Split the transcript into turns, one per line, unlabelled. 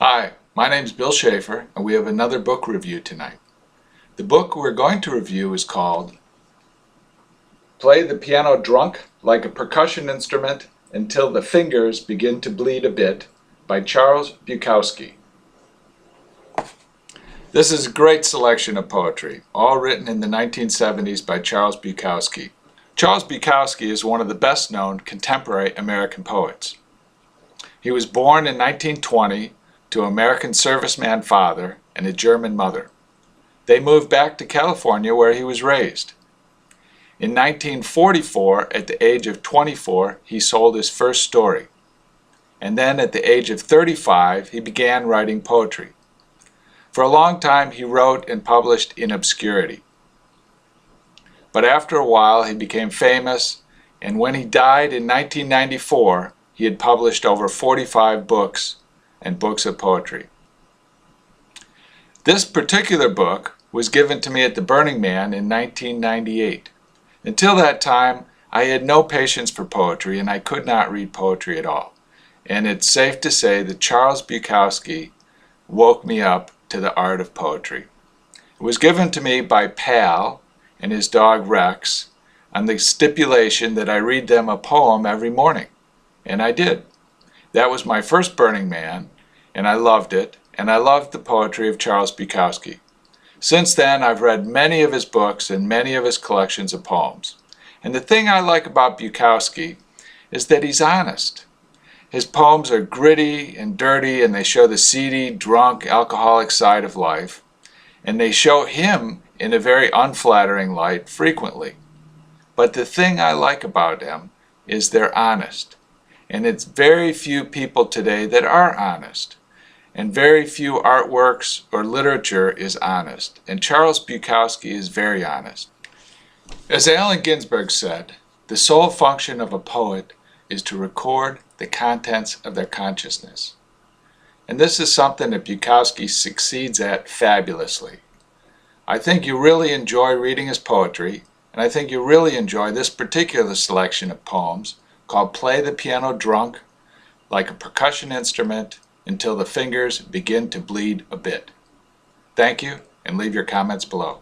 Hi, my name is Bill Schaeffer, and we have another book review tonight. The book we're going to review is called Play the Piano Drunk Like a Percussion Instrument Until the Fingers Begin to Bleed a Bit by Charles Bukowski. This is a great selection of poetry, all written in the 1970s by Charles Bukowski. Charles Bukowski is one of the best-known contemporary American poets. He was born in 1920 to an American serviceman father and a German mother. They moved back to California where he was raised. In 1944, at the age of 24, he sold his first story. And then at the age of 35, he began writing poetry. For a long time, he wrote and published in obscurity. But after a while, he became famous, and when he died in 1994, he had published over 45 books and books of poetry. This particular book was given to me at the Burningman in 1998. Until that time, I had no patience for poetry and I could not read poetry at all. And it's safe to say that Charles Bukowski woke me up to the art of poetry. It was given to me by Pal and his dog Rex on the stipulation that I read them a poem every morning. And I did. That was my first Burningman, and I loved it, and I loved the poetry of Charles Bukowski. Since then, I've read many of his books and many of his collections of poems. And the thing I like about Bukowski is that he's honest. His poems are gritty and dirty, and they show the seedy, drunk, alcoholic side of life, and they show him in a very unflattering light frequently. But the thing I like about him is they're honest. And it's very few people today that are honest. And very few artworks or literature is honest. And Charles Bukowski is very honest. As Allen Ginsberg said, the sole function of a poet is to record the contents of their consciousness. And this is something that Bukowski succeeds at fabulously. I think you really enjoy reading his poetry, and I think you really enjoy this particular selection of poems called Play the Piano Drunk Like a Percussion Instrument Until the Fingers Begin to Bleed a Bit. Thank you, and leave your comments below.